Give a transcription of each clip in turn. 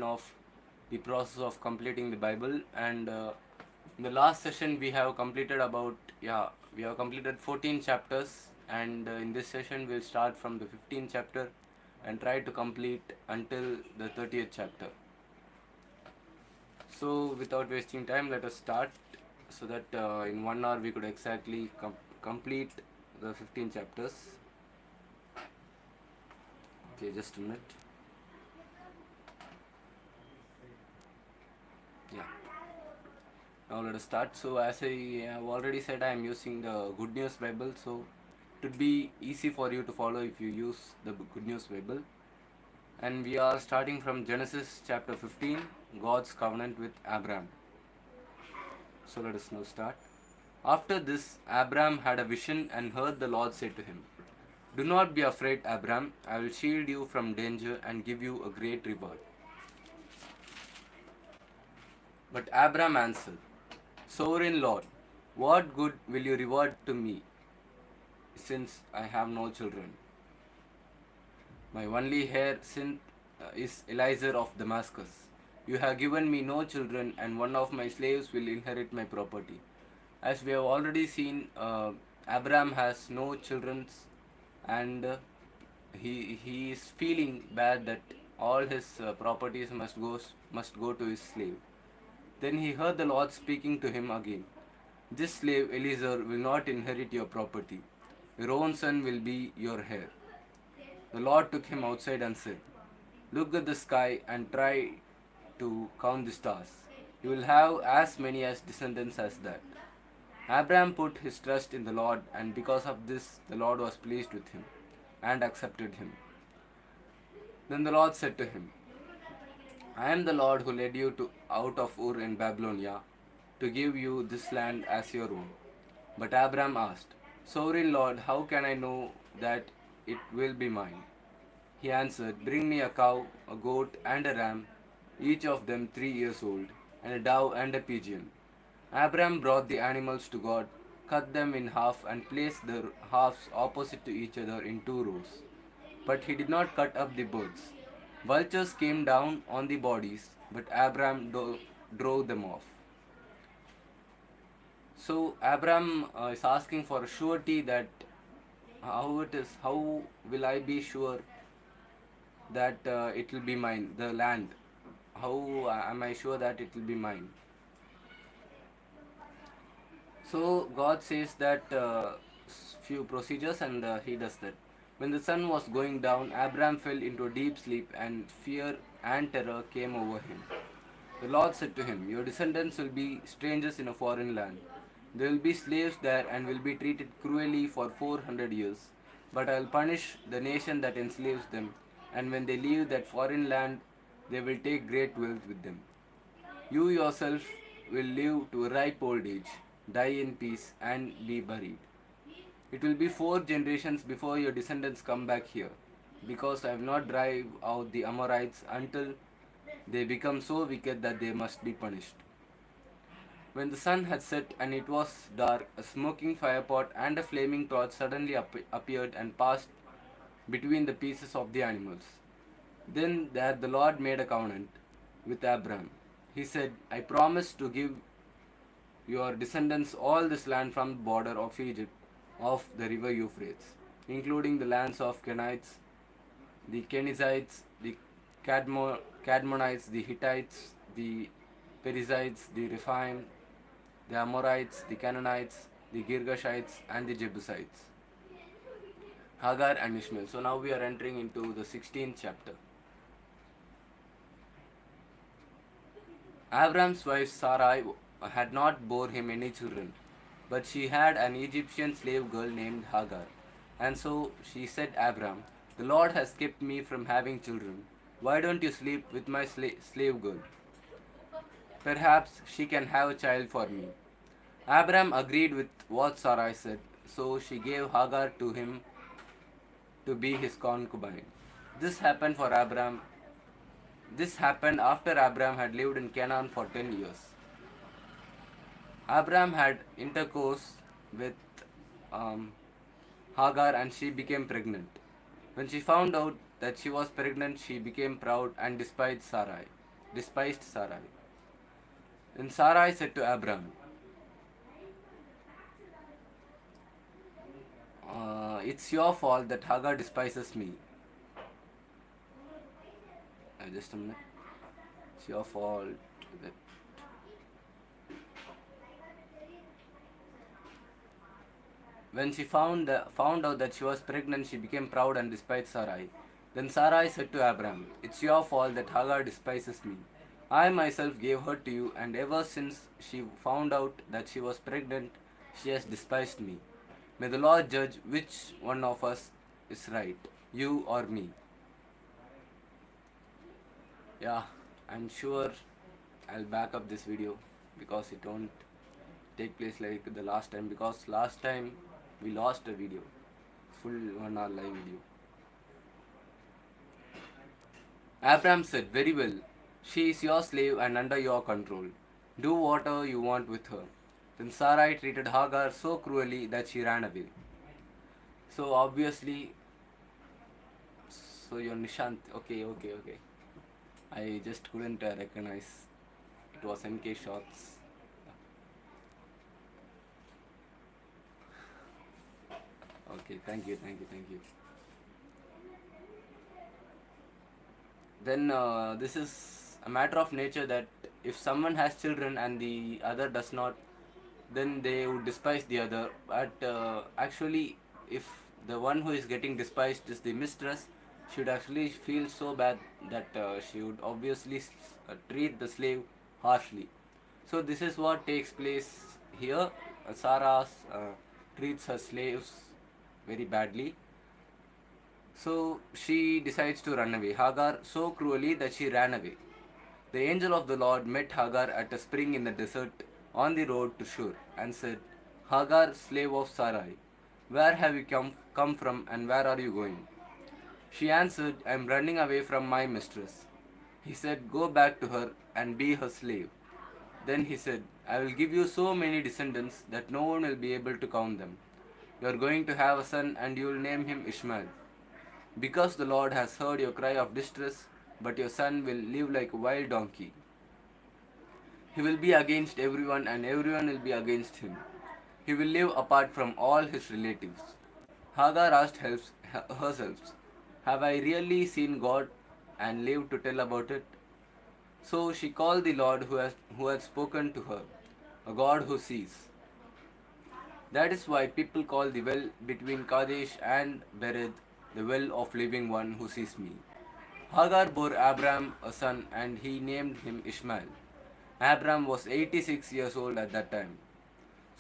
of the process of completing the Bible. And in the last session, we have completed 14 chapters. And in this session, we'll start from the 15th chapter and try to complete until the 30th chapter. So, without wasting time, let us start so that in 1 hour we could exactly complete the 15 chapters. Okay, just a minute. Yeah. Now let us start. So as I have already said, I am using the Good News Bible. So it would be easy for you to follow if you use the Good News Bible. And we are starting from Genesis chapter 15, God's covenant with Abraham. So let us now start. After this, Abraham had a vision and heard the Lord say to him, "Do not be afraid, Abraham. I will shield you from danger and give you a great reward." But Abraham answered, "Sovereign Lord, what good will you reward to me, since I have no children? My only heir is Eliezer of Damascus. You have given me no children, and one of my slaves will inherit my property." As we have already seen, Abraham has no children, and he is feeling bad that all his properties must go to his slave. Then he heard the Lord speaking to him again. "This slave Eliezer will not inherit your property. Your own son will be your heir." The Lord took him outside and said, "Look at the sky and try to count the stars. You will have as many as descendants as that." Abraham put his trust in the Lord, and because of this, the Lord was pleased with him and accepted him. Then the Lord said to him, "I am the Lord who led you out of Ur in Babylonia to give you this land as your own." But Abraham asked, "Sovereign Lord, how can I know that it will be mine?" He answered, "Bring me a cow, a goat, and a ram, each of them 3 years old, and a dove and a pigeon." Abraham brought the animals to God, cut them in half, and placed the halves opposite to each other in 2 rows. But he did not cut up the birds. Vultures came down on the bodies, but Abraham drove them off. So Abraham is asking for a surety that how will I be sure that it will be mine, the land? How am I sure that it will be mine? So God says that few procedures, and he does that. When the sun was going down, Abraham fell into a deep sleep, and fear and terror came over him. The Lord said to him, "Your descendants will be strangers in a foreign land. They will be slaves there and will be treated cruelly for 400 years. But I will punish the nation that enslaves them, and when they leave that foreign land, they will take great wealth with them. You yourself will live to a ripe old age, die in peace, and be buried. It will be 4 generations before your descendants come back here, because I have not drive out the Amorites until they become so wicked that they must be punished." When the sun had set and it was dark, a smoking firepot and a flaming torch suddenly appeared and passed between the pieces of the animals. Then there the Lord made a covenant with Abram. He said, "I promise to give your descendants all this land from the border of Egypt, of the river Euphrates, including the lands of Kenites, the Kenizzites, the Cadmonites, the Hittites, the Perizzites, the Rephaim, the Amorites, the Canaanites, the Girgashites, and the Jebusites." Hagar and Ishmael. So now we are entering into the 16th chapter. Abram's wife Sarai had not bore him any children, but she had an Egyptian slave girl named Hagar. And so she said, "Abram, the Lord has kept me from having children. Why don't you sleep with my slave girl? Perhaps she can have a child for me." Abram agreed with what Sarai said, so she gave Hagar to him to be his concubine. This happened for Abram. This happened after Abram had lived in Canaan for 10 years. Abram had intercourse with um, Hagar, and she became pregnant. When she found out that she was pregnant, she became proud and despised Sarai. despised Sarai. Then Sarai said to Abram, it's your fault that Hagar despises me. Just a minute. It's your fault that. When she found out that she was pregnant, she became proud and despised Sarai. Then Sarai said to Abram, it's your fault that Hagar despises me. I myself gave her to you, and ever since she found out that she was pregnant, she has despised me. May the Lord judge which one of us is right, you or me. Yeah, I'm sure I'll back up this video because it won't take place like the last time, because last time we lost a video, full 1 hour live video. Abraham said, very well, she is your slave and under your control. Do whatever you want with her. Then Sarai treated Hagar so cruelly that she ran away. So obviously, so you're Nishant. Okay. I just couldn't recognize. It was MK shots. Okay, thank you. Then this is a matter of nature that if someone has children and the other does not, then they would despise the other. But actually, if the one who is getting despised is the mistress, she would actually feel so bad that she would obviously treat the slave harshly. So this is what takes place here. Sarah treats her slaves very badly. So she decides to run away. Hagar so cruelly that she ran away. The angel of the Lord met Hagar at a spring in the desert on the road to Shur and said, Hagar, slave of Sarai, where have you come from and where are you going? She answered, I am running away from my mistress. He said, go back to her and be her slave. Then he said, I will give you so many descendants that no one will be able to count them. You are going to have a son and you will name him Ishmael. Because the Lord has heard your cry of distress, but your son will live like a wild donkey. He will be against everyone and everyone will be against him. He will live apart from all his relatives. Hagar asked herself, have I really seen God and lived to tell about it? So she called the Lord who had spoken to her, a God who sees. That is why people call the well between Kadesh and Bered the well of living one who sees me. Hagar bore Abram a son and he named him Ishmael. Abram was 86 years old at that time.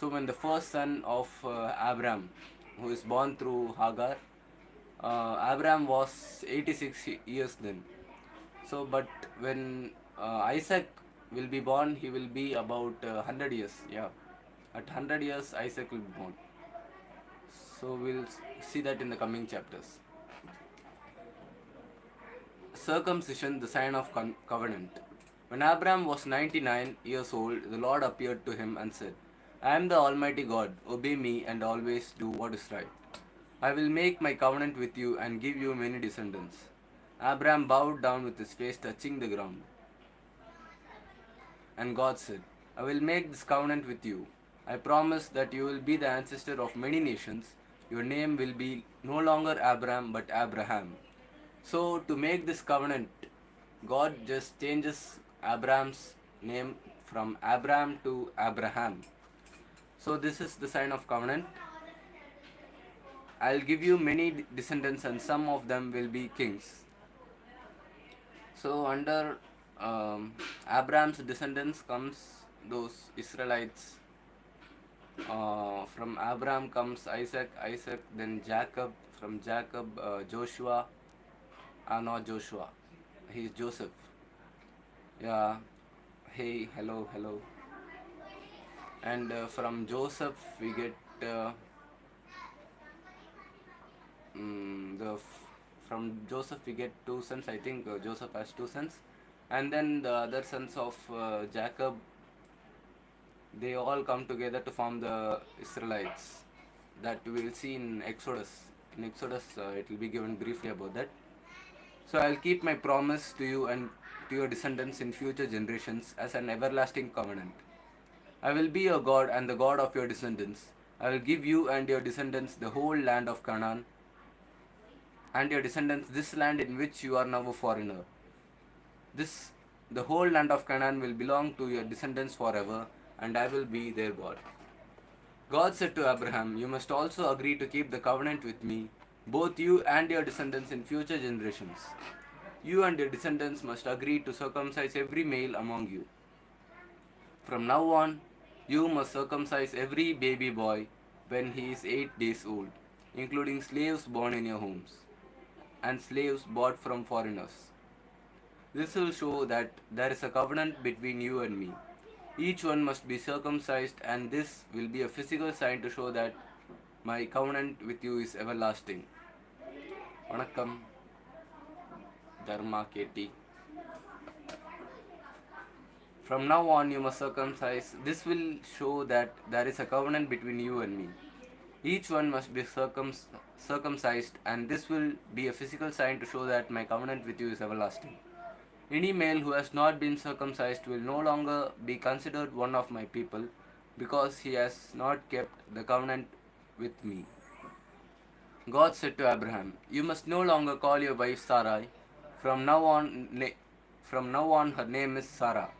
So when the first son of Abram, who is born through Hagar, Abram was 86 years then. So but when Isaac will be born, he will be about 100 years. Yeah, at 100 years Isaac will be born. So we'll see that in the coming chapters. Circumcision, the sign of covenant. When Abraham was 99 years old, the Lord appeared to him and said, I am the Almighty God, obey me and always do what is right. I will make my covenant with you and give you many descendants. Abraham bowed down with his face touching the ground. And God said, I will make this covenant with you. I promise that you will be the ancestor of many nations. Your name will be no longer Abram but Abraham. So to make this covenant, God just changes Abraham's name from Abram to Abraham. So this is the sign of covenant. I'll give you many descendants and some of them will be kings. So under Abraham's descendants comes those Israelites. From Abraham comes Isaac, then Jacob, from Jacob Joshua, not Joshua, he's Joseph. Yeah, hey, hello. And from Joseph we get from Joseph we get two sons. I think Joseph has two sons, and then the other sons of Jacob, they all come together to form the Israelites that we will see in Exodus. In Exodus it will be given briefly about that. So I'll keep my promise to you and to your descendants in future generations as an everlasting covenant. I will be your God and the God of your descendants. I will give you and your descendants the whole land of Canaan, and your descendants this land in which you are now a foreigner. This the whole land of Canaan will belong to your descendants forever, and I will be their God. God said to Abraham, you must also agree to keep the covenant with me, both you and your descendants in future generations. You and your descendants must agree to circumcise every male among you. From now on, you must circumcise every baby boy when he is 8 days old, including slaves born in your homes and slaves bought from foreigners. This will show that there is a covenant between you and me. Each one must be circumcised, and this will be a physical sign to show that my covenant with you is everlasting. Vanakkam, Dharma Keti. From now on, you must circumcise. This will show that there is a covenant between you and me. Each one must be circumcised, and this will be a physical sign to show that my covenant with you is everlasting. Any male who has not been circumcised will no longer be considered one of my people, because he has not kept the covenant with me. God said to Abraham, you must no longer call your wife Sarai. From now on, her name is Sarah.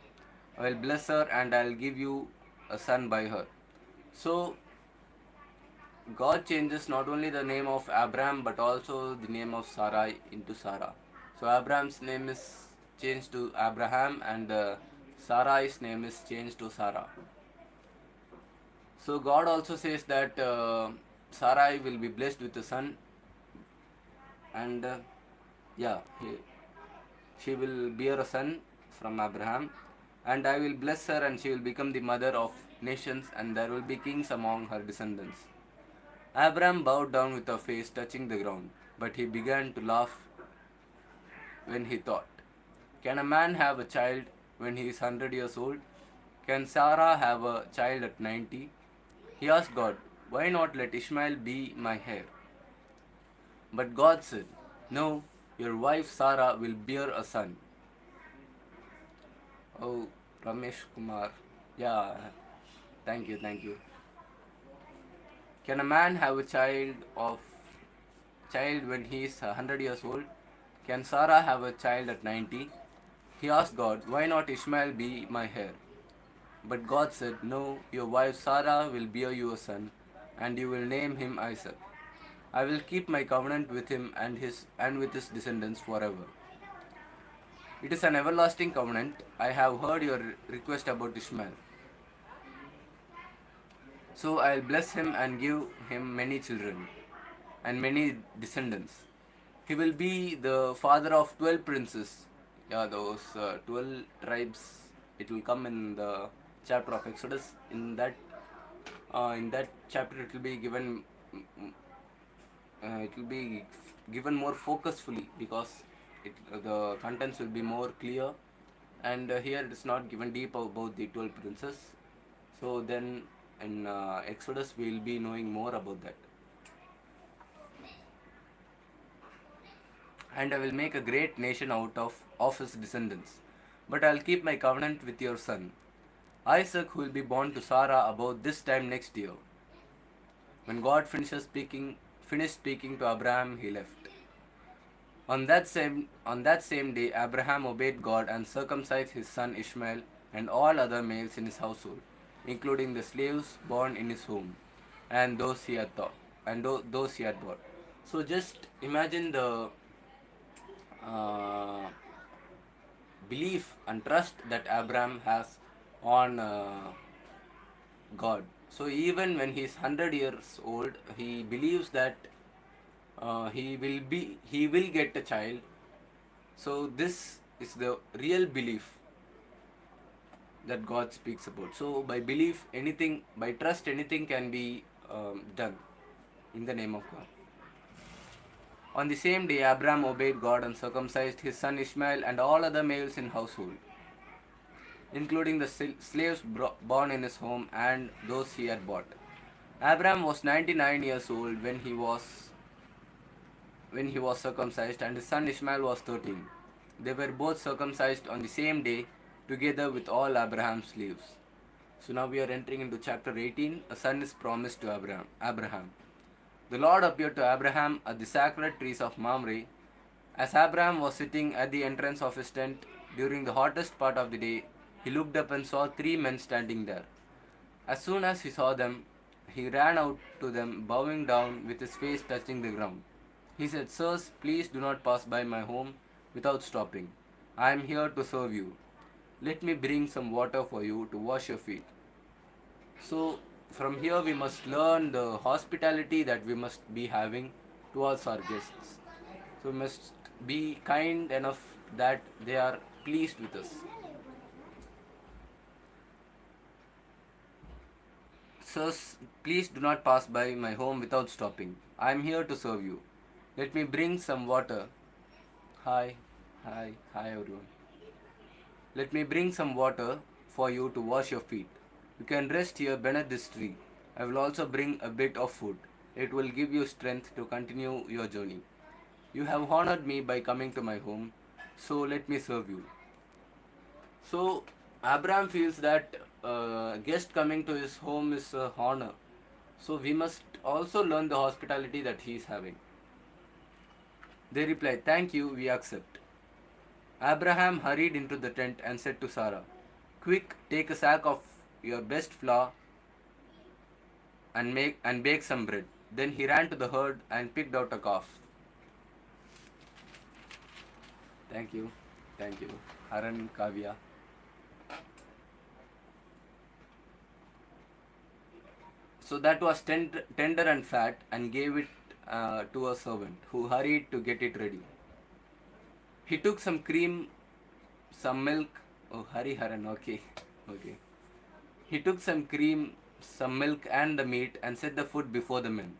I will bless her and I will give you a son by her. So, God changes not only the name of Abraham but also the name of Sarai into Sarah. So, Abraham's name is changed to Abraham, and Sarai's name is changed to Sarah. So, God also says that Sarai will be blessed with a son, and she will bear a son from Abraham, and I will bless her, and she will become the mother of nations, and there will be kings among her descendants. Abraham bowed down with her face touching the ground, but he began to laugh when he thought, can a man have a child when he is 100 years old? Can Sarah have a child at 90? He asked God, why not let Ishmael be my heir? But God said, no, your wife Sarah will bear a son. Oh, Ramesh Kumar. Yeah, thank you. Can a man have a child when he is 100 years old? Can Sarah have a child at 90? He asked God, why not Ishmael be my heir? But God said, no, your wife Sarah will bear you a son, and you will name him Isaac. I will keep my covenant with him and with his descendants forever. It is an everlasting covenant. I have heard your request about Ishmael. So I will bless him and give him many children and many descendants. He will be the father of 12 princes. Yeah, those 12 tribes. It will come in the chapter of Exodus. In that chapter, it will be given. It will be given more focusfully, because the contents will be more clear, and here it is not given deep about the 12 princes. So then in Exodus we will be knowing more about that. And I will make a great nation out of his descendants, but I will keep my covenant with your son Isaac, who will be born to Sarah about this time next year. When God finished speaking to Abraham, he left. On that same day, Abraham obeyed God and circumcised his son Ishmael and all other males in his household, including the slaves born in his home, and those he had bought. So just imagine the belief and trust that Abraham has on God. So even when he is 100 years old, he believes that he will get a child. So this is the real belief that God speaks about. So by trust, anything can be done in the name of God. On the same day, Abraham obeyed God and circumcised his son Ishmael and all other males in household, including the slaves born in his home and those he had bought. Abraham was 99 years old when he was circumcised, and his son Ishmael was 13. They were both circumcised on the same day, together with all Abraham's slaves. So now we are entering into chapter 18. A son is promised to Abraham. The Lord appeared to Abraham at the sacred trees of Mamre. As Abraham was sitting at the entrance of his tent during the hottest part of the day, he looked up and saw three men standing there. As soon as he saw them, he ran out to them, bowing down with his face touching the ground. He said, "Sirs, please do not pass by my home without stopping. I am here to serve you. Let me bring some water for you to wash your feet." So, from here we must learn the hospitality that we must be having towards our guests. So, we must be kind enough that they are pleased with us. Sirs, please do not pass by my home without stopping. I am here to serve you. Let me bring some water. Hi everyone. Let me bring some water for you to wash your feet. You can rest here beneath this tree. I will also bring a bit of food. It will give you strength to continue your journey. You have honored me by coming to my home, so let me serve you. So, Abraham feels that guest coming to his home is a honor. So, we must also learn the hospitality that he is having. They replied, "Thank you, we accept." Abraham hurried into the tent and said to Sarah, "Quick, take a sack of your best flour and bake some bread." Then he ran to the herd and picked out a calf. Thank you. Haran, Kavya. So that was tender and fat, and gave it to a servant, who hurried to get it ready. He took some cream, some milk. Oh, Haran, okay. He took some cream, some milk, and the meat, and set the food before the men.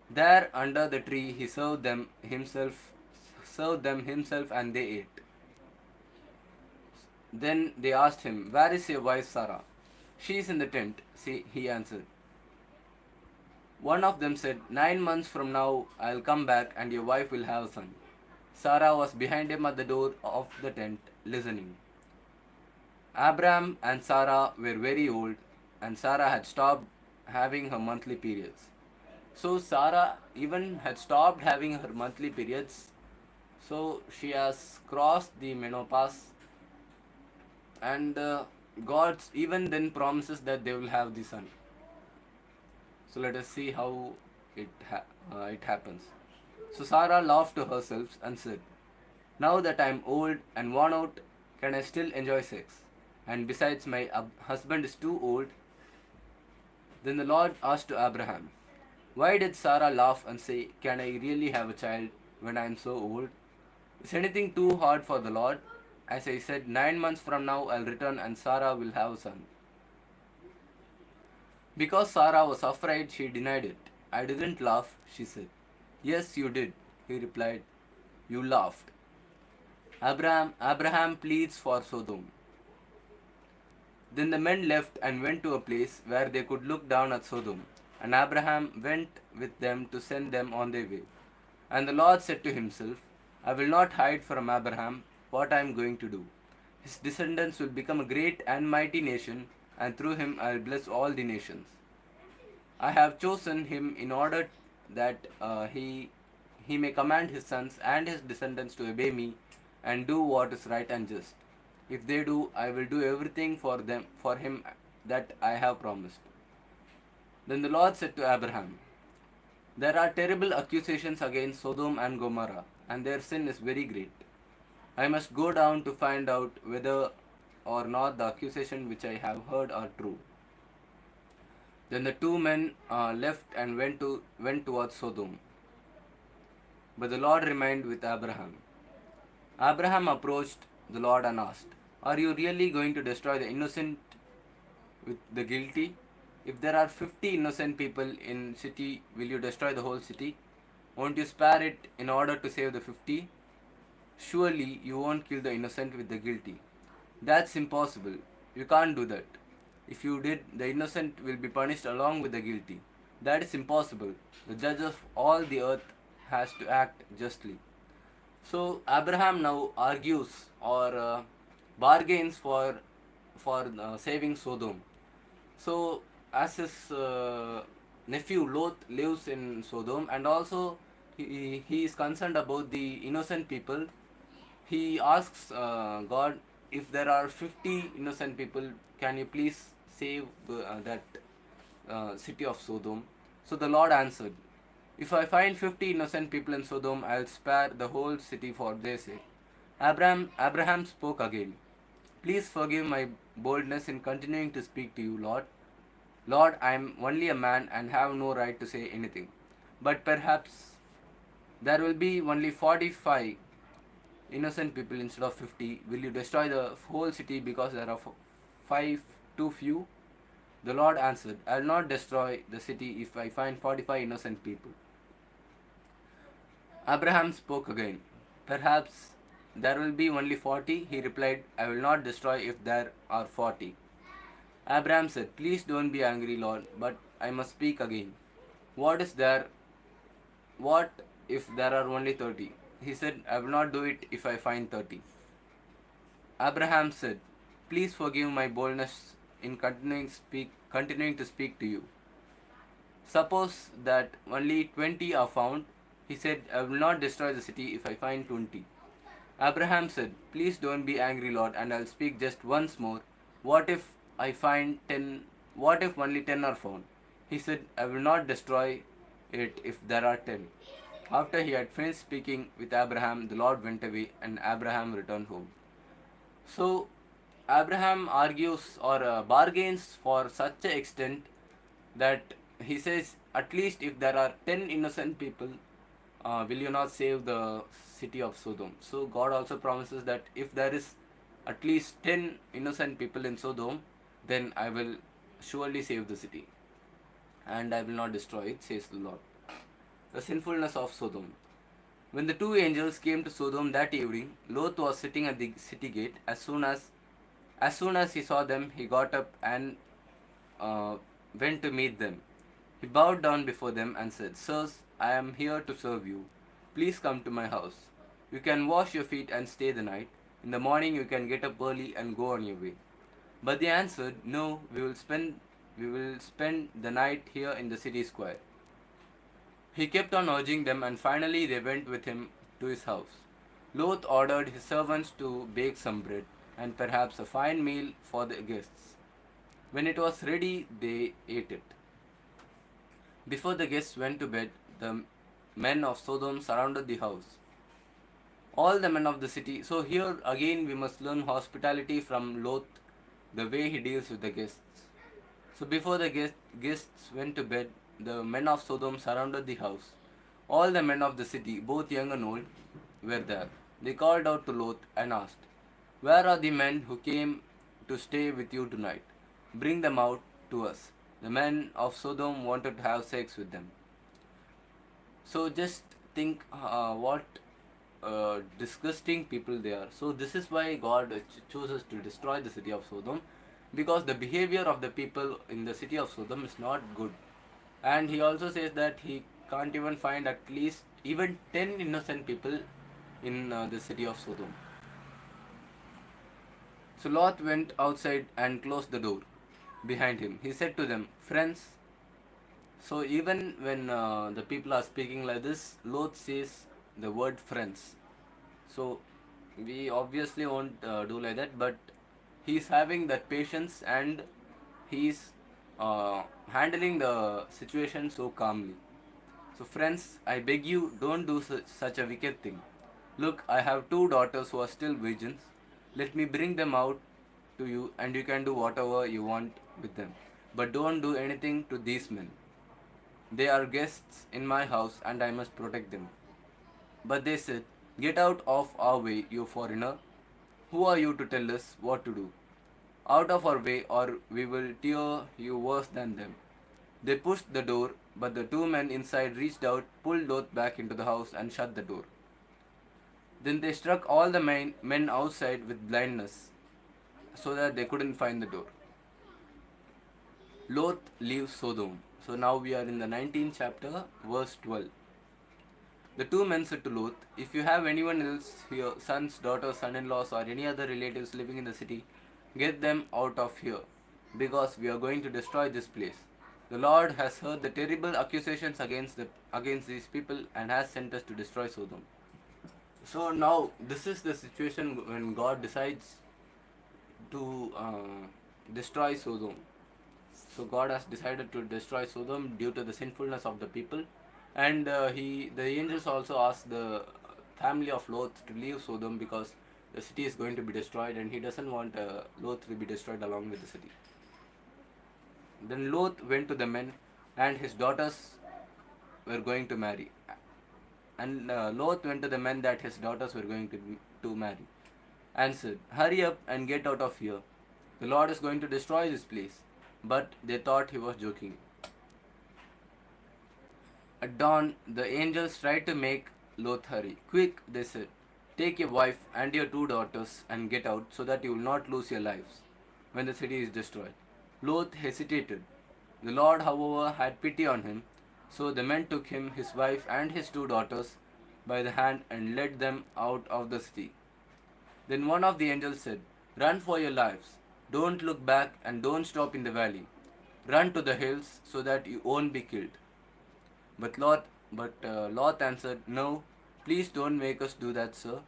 There, under the tree, he served them himself, and they ate. Then they asked him, "Where is your wife Sarah?" "She is in the tent," he answered. One of them said, "9 months from now I'll come back and your wife will have a son." Sarah was behind him at the door of the tent, listening. Abram and Sarah were very old, and Sarah had stopped having her monthly periods. So Sarah even had stopped having her monthly periods. So she has crossed the menopause, and God even then promises that they will have the son. So let us see how it happens. So Sarah laughed to herself and said, "Now that I am old and worn out, can I still enjoy sex? And besides, my husband is too old." Then the Lord asked to Abraham, "Why did Sarah laugh and say, 'Can I really have a child when I am so old?' Is anything too hard for the Lord? As I said, 9 months from now I'll return and Sarah will have a son." Because Sarah was afraid, she denied it. "I didn't laugh," she said. "Yes, you did," he replied. "You laughed." Abraham pleads for Sodom. Then the men left and went to a place where they could look down at Sodom, and Abraham went with them to send them on their way. And the Lord said to himself, "I will not hide from Abraham what I am going to do. His descendants will become a great and mighty nation, and through him I will bless all the nations. I have chosen him in order that he may command his sons and his descendants to obey me and do what is right and just. If they do, I will do everything for him that I have promised." Then the Lord said to Abraham, "There are terrible accusations against Sodom and Gomorrah, and their sin is very great. I must go down to find out whether or not the accusation which I have heard are true." Then the two men left and went towards Sodom. But the Lord remained with Abraham. Abraham approached the Lord and asked, "Are you really going to destroy the innocent with the guilty? If there are 50 innocent people in city, will you destroy the whole city? Won't you spare it in order to save the 50? Surely you won't kill the innocent with the guilty. That's impossible. You can't do that. If you did, the innocent will be punished along with the guilty. That is impossible. The judge of all the earth has to act justly." So Abraham now argues or bargains for saving Sodom. So as his nephew Lot lives in Sodom, and also he is concerned about the innocent people, he asks God, if there are 50 innocent people, can you please save that city of Sodom? So the Lord answered, if I find 50 innocent people in Sodom, I'll spare the whole city for their sake. Abraham spoke again. Please forgive my boldness in continuing to speak to you, Lord. Lord, I am only a man and have no right to say anything. But perhaps there will be only 45 innocent people instead of 50. Will you destroy the whole city because there are 5 too few? The Lord answered, I will not destroy the city if I find 45 innocent people. Abraham spoke again. Perhaps there will be only 40. He replied, I will not destroy if there are 40. Abraham said, please don't be angry, Lord, but I must speak again. What is there? What if there are only 30? He said, I will not do it if I find 30. Abraham said, please forgive my boldness in continuing to speak to you. Suppose that only 20 are found. He said, I will not destroy the city if I find 20. Abraham said, please don't be angry, Lord, and I'll speak just once more. What if I find 10? What if only 10 are found? He said, I will not destroy it if there are 10. After he had finished speaking with Abraham, the Lord went away and Abraham returned home. So, Abraham argues or bargains for such an extent that he says, at least if there are 10 innocent people, will you not save the city of Sodom? So God also promises that if there is at least 10 innocent people in Sodom, then I will surely save the city and I will not destroy it, says the Lord. The sinfulness of Sodom. When the two angels came to Sodom that evening, Lot was sitting at the city gate. As soon as he saw them, he got up and went to meet them. He bowed down before them and said, Sirs, I am here to serve you. Please come to my house. You can wash your feet and stay the night. In the morning you can get up early and go on your way. But they answered, No, we will spend the night here in the city square. He kept on urging them, and finally they went with him to his house. Lot ordered his servants to bake some bread and perhaps a fine meal for the guests. When it was ready, they ate it. Before the guests went to bed, the men of Sodom surrounded the house. All the men of the city. So here again we must learn hospitality from Lot, the way he deals with the guests. So before the guests went to bed, the men of Sodom surrounded the house. All the men of the city, both young and old, were there. They called out to Lot and asked, Where are the men who came to stay with you tonight? Bring them out to us. The men of Sodom wanted to have sex with them. So just think what disgusting people they are. So this is why God chooses to destroy the city of Sodom, because the behavior of the people in the city of Sodom is not good. And he also says that he can't even find at least even 10 innocent people in the city of Sodom. So Lot went outside and closed the door behind him. He said to them, Friends, so even when the people are speaking like this, Lot says the word friends. So we obviously won't do like that, but he's having that patience and he's handling the situation so calmly. So friends, I beg you, don't do such a wicked thing. Look, I have two daughters who are still virgins. Let me bring them out to you and you can do whatever you want with them. But don't do anything to these men. They are guests in my house and I must protect them. But they said, Get out of our way, you foreigner. Who are you to tell us what to do? Out of our way, or we will tear you worse than them. They pushed the door, but the two men inside reached out, pulled Lot back into the house, and shut the door. Then they struck all the men outside with blindness, so that they couldn't find the door. Lot leaves Sodom. So now we are in the 19th chapter, verse 12. The two men said to Lot, "If you have anyone else, your sons, daughters, son-in-laws, or any other relatives living in the city, get them out of here, because we are going to destroy this place. The Lord has heard the terrible accusations against these people and has sent us to destroy Sodom." So now this is the situation when God decides to destroy Sodom. So God has decided to destroy Sodom due to the sinfulness of the people, and the angels also asked the family of Lot to leave Sodom because the city is going to be destroyed, and he doesn't want Lot to be destroyed along with the city. Then Lot went to the men, and his daughters were going to marry. And Lot went to the men that his daughters were going to marry, and said, "Hurry up and get out of here. The Lord is going to destroy this place." But they thought he was joking. At dawn, the angels tried to make Lot hurry. "Quick," they said, "take your wife and your two daughters and get out so that you will not lose your lives when the city is destroyed." Lot hesitated. The Lord, however, had pity on him. So the men took him, his wife, and his two daughters by the hand and led them out of the city. Then one of the angels said, "Run for your lives. Don't look back and don't stop in the valley. Run to the hills so that you won't be killed." Lot answered, "No, please don't make us do that, sir.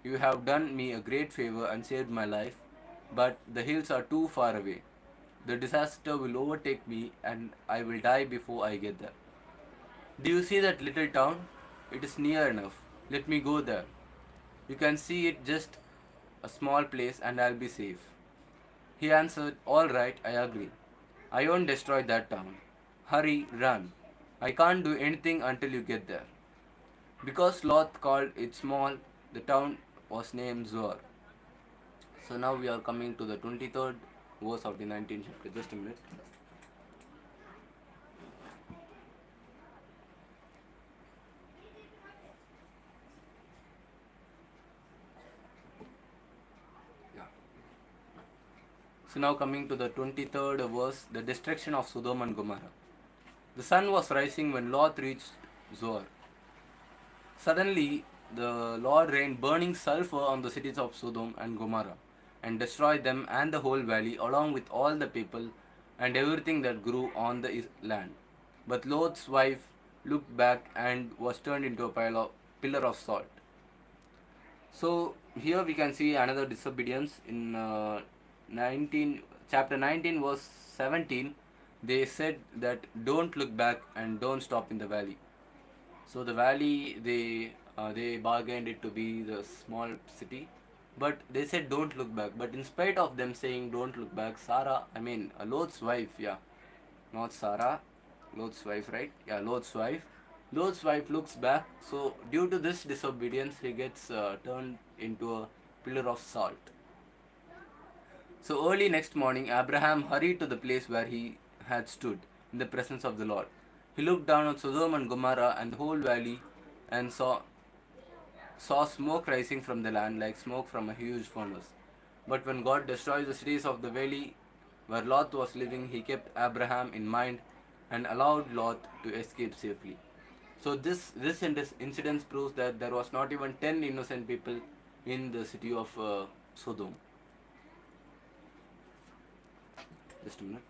You have done me a great favor and saved my life, but the hills are too far away. The disaster will overtake me and I will die before I get there. Do you see that little town? It is near enough. Let me go there. You can see it, just a small place, and I'll be safe." He answered, "All right, I agree. I won't destroy that town. Hurry, run. I can't do anything until you get there." Because Lot called it small, the town was named Zoar. So now we are coming to the 23rd verse of the 19th chapter. Just a minute. Yeah. So now coming to the 23rd verse, the destruction of Sodom and Gomorrah. The sun was rising when Lot reached Zoar. Suddenly, the Lord rained burning sulfur on the cities of Sodom and Gomorrah, and destroyed them and the whole valley, along with all the people and everything that grew on the land. But Lot's wife looked back and was turned into a pillar of salt. So here we can see another disobedience in chapter 19 verse 17. They said that don't look back and don't stop in the valley. So the valley, they bargained it to be the small city, but they said don't look back. But in spite of them saying don't look back, Lot's wife, yeah, not Sarah, Lot's wife, right? Yeah, Lot's wife. Lot's wife looks back. So due to this disobedience, he gets turned into a pillar of salt. So early next morning, Abraham hurried to the place where he had stood in the presence of the Lord. He looked down on Sodom and Gomorrah and the whole valley and saw smoke rising from the land like smoke from a huge furnace. But when God destroyed the cities of the valley where Lot was living, he kept Abraham in mind and allowed Lot to escape safely. So this incident proves that there was not even 10 innocent people in the city of Sodom. Just a minute.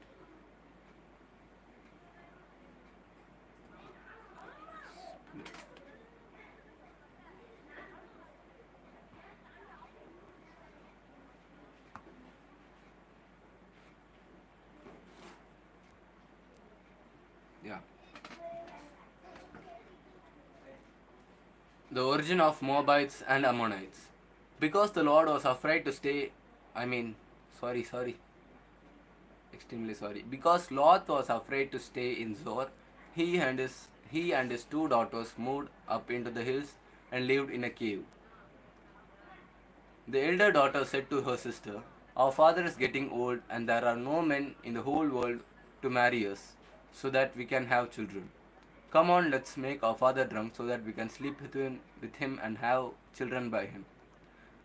Yeah. The origin of Moabites and Ammonites. Because the Lord was afraid to stay, extremely sorry. Because Lot was afraid to stay in Zoar, he and his two daughters moved up into the hills and lived in a cave. The elder daughter said to her sister, "Our father is getting old, and there are no men in the whole world to marry us, so that we can have children. Come on, let's make our father drunk so that we can sleep with him and have children by him."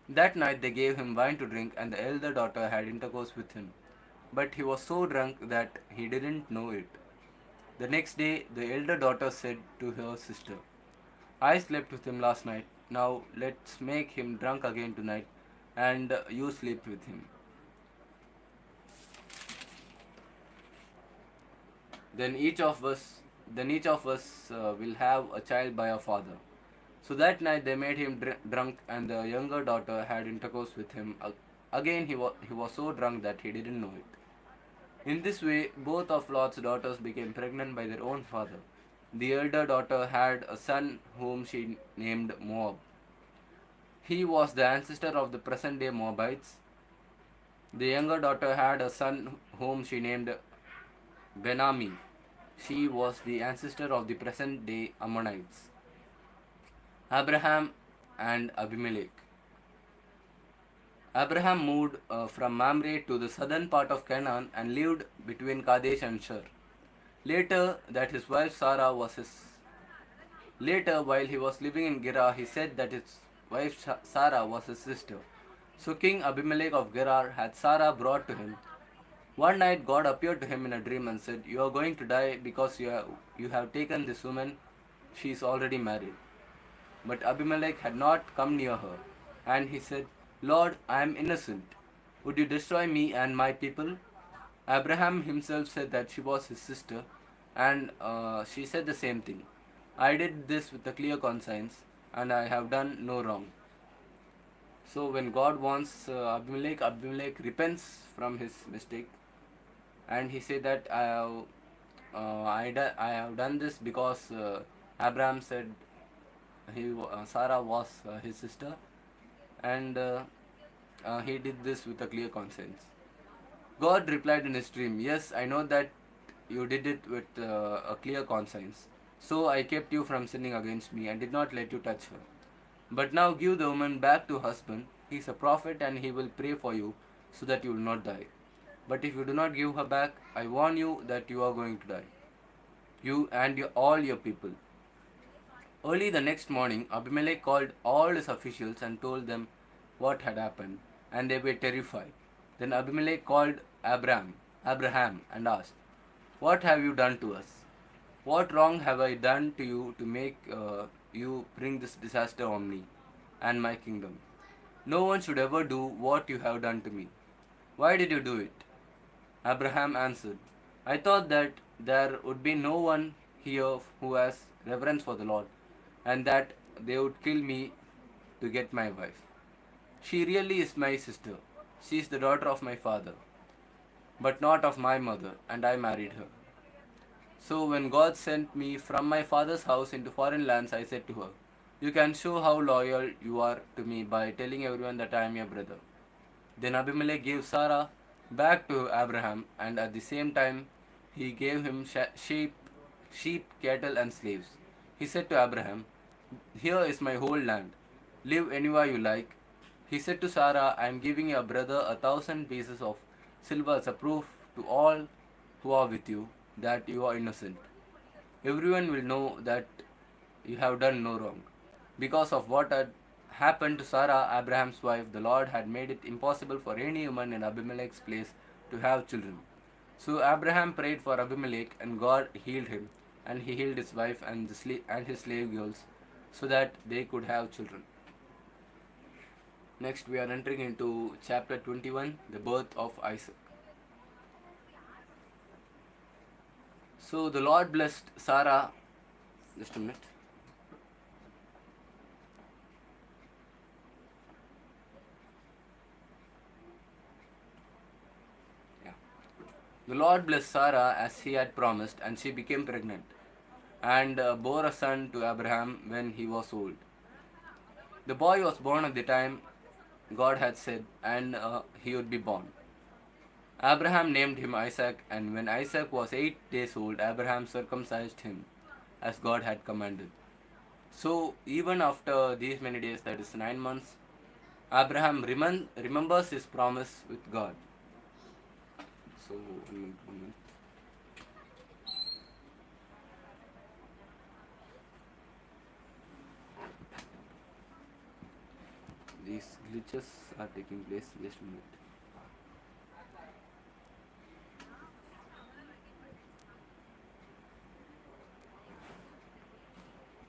That night they gave him wine to drink, and the elder daughter had intercourse with him. But he was so drunk that he didn't know it. The next day, the elder daughter said to her sister, I slept with him last night. Now let's make him drunk again tonight, and you sleep with him. Then each of us, will have a child by our father. So that night they made him drunk, and the younger daughter had intercourse with him. Again he was so drunk that he didn't know it. In this way, both of Lot's daughters became pregnant by their own father. The elder daughter had a son whom she named Moab. He was the ancestor of the present day Moabites. The younger daughter had a son whom she named Benami. She was the ancestor of the present day Ammonites. Abraham and Abimelech. Abraham moved from Mamre to the southern part of Canaan and lived between Kadesh and Shur. Later, that his wife Sarah was his. Later, while he was living in Gerar, he said that his wife Sarah was his sister. So King Abimelech of Gerar had Sarah brought to him. One night, God appeared to him in a dream and said, "You are going to die because you have taken this woman. She is already married." But Abimelech had not come near her, and he said, "Lord, I am innocent. Would you destroy me and my people?" Abraham himself said that she was his sister, and she said the same thing. "I did this with a clear conscience, and I have done no wrong." So when God wants Abimelech repents from his mistake, and he said that I have done this because Abraham said Sarah was his sister, and he did this with a clear conscience. God replied in his dream, "Yes, I know that you did it with a clear conscience. So I kept you from sinning against me and did not let you touch her. But now give the woman back to her husband. He is a prophet and he will pray for you so that you will not die. But if you do not give her back, I warn you that you are going to die, you and all your people." Early the next morning, Abimelech called all his officials and told them what had happened, and they were terrified. Then Abimelech called Abraham, and asked, "What have you done to us? What wrong have I done to you to make you bring this disaster on me and my kingdom? No one should ever do what you have done to me. Why did you do it?" Abraham answered, "I thought that there would be no one here who has reverence for the Lord, and that they would kill me to get my wife. She really is my sister. She is the daughter of my father, but not of my mother, and I married her. So when God sent me from my father's house into foreign lands, I said to her, 'You can show how loyal you are to me by telling everyone that I am your brother.' Then Abimelech gave Sarah back to Abraham, and at the same time he gave him sheep, cattle, and slaves. He said to Abraham, 'Here is my whole land. Live anywhere you like.' He said to Sarah, 'I am giving your brother 1,000 pieces of silver as a proof to all who are with you that you are innocent. Everyone will know that you have done no wrong.' Because of what had happened to Sarah, Abraham's wife, the Lord had made it impossible for any woman in Abimelech's place to have children. So Abraham prayed for Abimelech, and God healed him, and he healed his wife and his slave girls, so that they could have children. Next, we are entering into chapter 21, the birth of Isaac. So the Lord blessed Sarah. Just a minute. The Lord blessed Sarah as he had promised, and she became pregnant and bore a son to Abraham when he was old. The boy was born at the time God had said, and he would be born. Abraham named him Isaac, and when Isaac was 8 days old, Abraham circumcised him as God had commanded. So even after these many days, that is 9 months, Abraham remembers his promise with God. So, 1 minute. These glitches are taking place. Just a minute.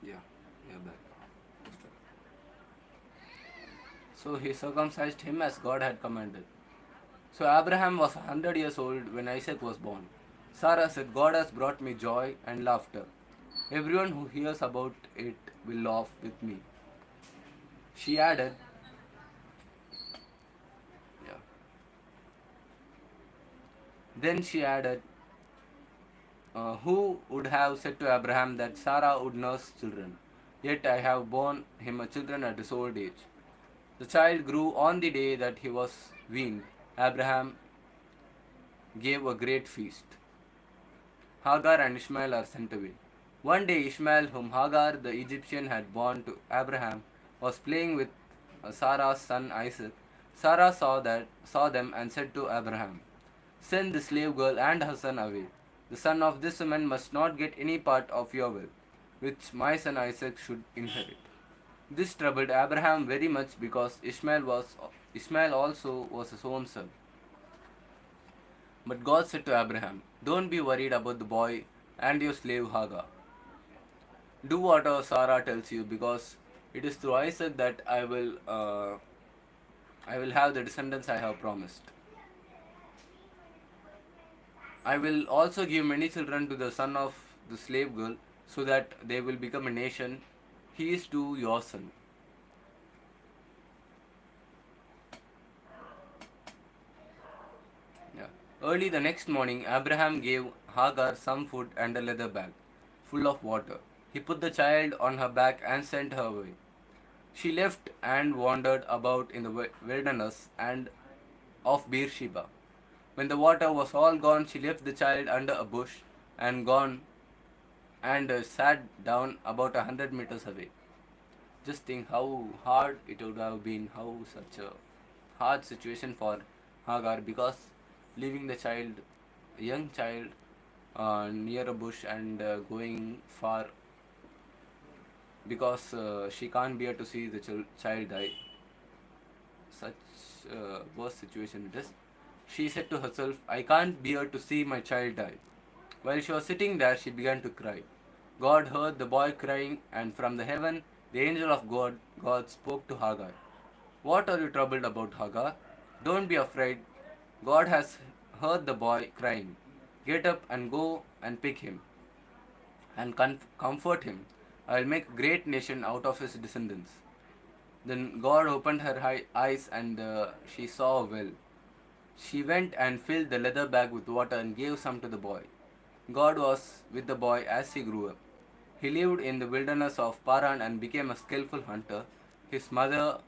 Yeah, back. So he circumcised him as God had commanded. So Abraham was 100 years old when Isaac was born. Sarah said, God has brought me joy and laughter. Everyone who hears about it will laugh with me. She added, yeah. Then she added, who would have said to Abraham that Sarah would nurse children? Yet I have borne him a children at his old age. The child grew on the day that he was weaned. Abraham gave a great feast. Hagar and Ishmael are sent away. One day Ishmael, whom Hagar the Egyptian had borne to Abraham, was playing with Sarah's son Isaac. Sarah saw them and said to Abraham, send the slave girl and her son away. The son of this woman must not get any part of your wealth, which my son Isaac should inherit. This troubled Abraham very much because Ishmael also was his own son. But God said to Abraham, don't be worried about the boy and your slave Hagar. Do whatever Sarah tells you, because it is through Isaac that I will have the descendants I have promised. I will also give many children to the son of the slave girl, so that they will become a nation. He is to your son. Yeah. Early the next morning, Abraham gave Hagar some food and a leather bag full of water. He put the child on her back and sent her away. She left and wandered about in the wilderness and of Beersheba. When the water was all gone, she left the child under a bush and sat down about 100 meters away. Just think how hard it would have been, how such a hard situation for Hagar, because leaving the child, a young child, near a bush and going far, because she can't bear to see the child die. Such a worse situation it is. She said to herself, I can't bear to see my child die. While she was sitting there, she began to cry. God heard the boy crying, and from the heaven, the angel of God spoke to Hagar. What are you troubled about, Hagar? Don't be afraid. God has heard the boy crying. Get up and go and pick him and comfort him. I will make a great nation out of his descendants. Then God opened her eyes and she saw well. She went and filled the leather bag with water and gave some to the boy. God was with the boy as he grew up. He lived in the wilderness of Paran and became a skillful hunter. His mother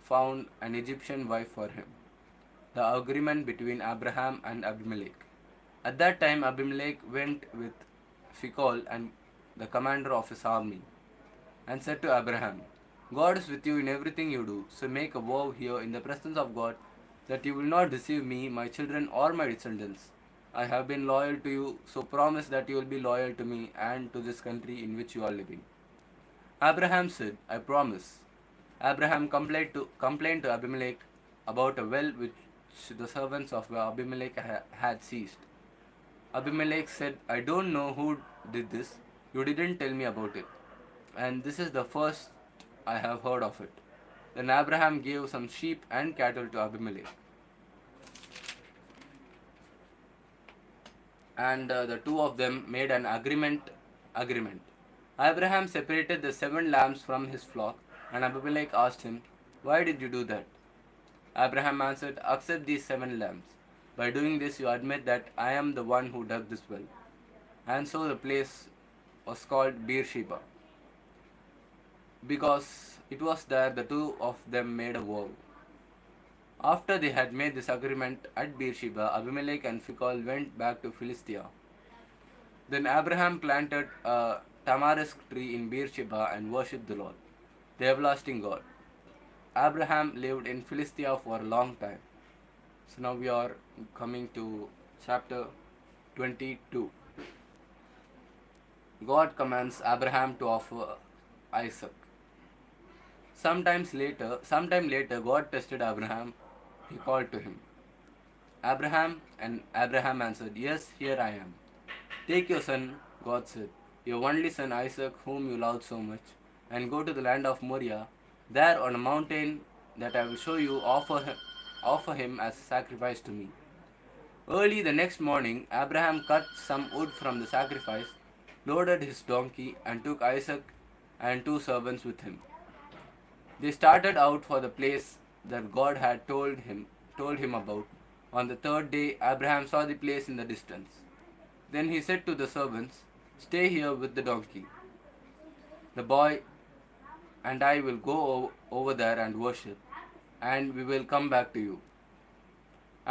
found an Egyptian wife for him. The agreement between Abraham and Abimelech. At that time, Abimelech went with Phicol and the commander of his army and said to Abraham, God is with you in everything you do, so make a vow here in the presence of God that you will not deceive me, my children, or my descendants. I have been loyal to you, so promise that you will be loyal to me and to this country in which you are living. Abraham said, I promise. Abraham complained to Abimelech about a well which the servants of Abimelech had seized. Abimelech said, I don't know who did this. You didn't tell me about it, and this is the first I have heard of it. Then Abraham gave some sheep and cattle to Abimelech. And the two of them made an agreement. Abraham separated the 7 lambs from his flock, and Abimelech asked him, why did you do that? Abraham answered, accept these 7 lambs. By doing this, you admit that I am the one who dug this well. And so the place was called Beersheba, because it was there the two of them made a vow. After they had made this agreement at Beersheba, Abimelech and Phicol went back to Philistia. Then Abraham planted a tamarisk tree in Beersheba and worshipped the Lord, the everlasting God. Abraham lived in Philistia for a long time. So now we are coming to chapter 22. God commands Abraham to offer Isaac. Sometime later, God tested Abraham. He called to him, Abraham, and Abraham answered, yes, here I am. Take your son, God said, your only son Isaac, whom you loved so much, and go to the land of Moriah. There on a mountain that I will show you, offer him as a sacrifice to me. Early the next morning, Abraham cut some wood from the sacrifice, loaded his donkey, and took Isaac and 2 servants with him. They started out for the place that God had told him about. On the third day, Abraham saw the place in the distance. Then he said to the servants, "Stay here with the donkey. The boy and I will go over there and worship, and we will come back to you."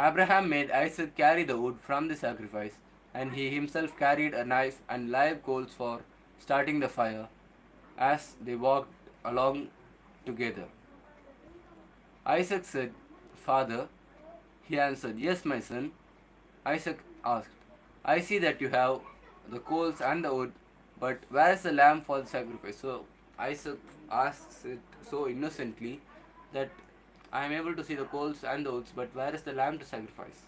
Abraham made Isaac carry the wood from the sacrifice, and he himself carried a knife and live coals for starting the fire as they walked along together. Isaac said, "Father." He answered, "Yes, my son." Isaac asked, "I see that you have the coals and the wood, but where is the lamb for the sacrifice?" So Isaac asks it so innocently that I am able to see the coals and the woods, but where is the lamb to sacrifice?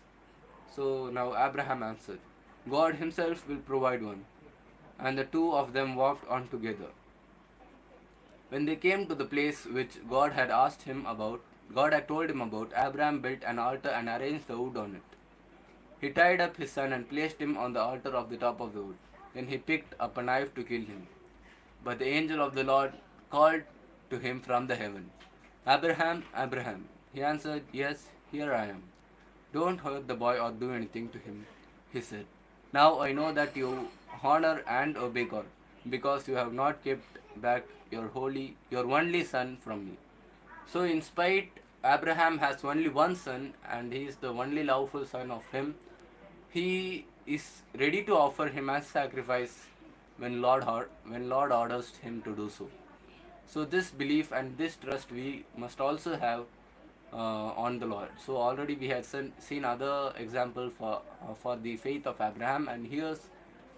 So now Abraham answered, "God himself will provide one." And the two of them walked on together. When they came to the place which God had told him about, Abraham built an altar and arranged the wood on it. He tied up his son and placed him on the altar of the top of the wood. Then he picked up a knife to kill him. But the angel of the Lord called to him from the heaven, "Abraham, Abraham." He answered, "Yes, here I am." "Don't hurt the boy or do anything to him," he said. "Now I know that you honor and obey God, because you have not kept back your only son from me." So in spite Abraham has only one son and he is the only lawful son of him, he is ready to offer him as sacrifice when Lord orders him to do so. So this belief and this trust we must also have on the Lord. So already we had seen other example for the faith of Abraham, and here's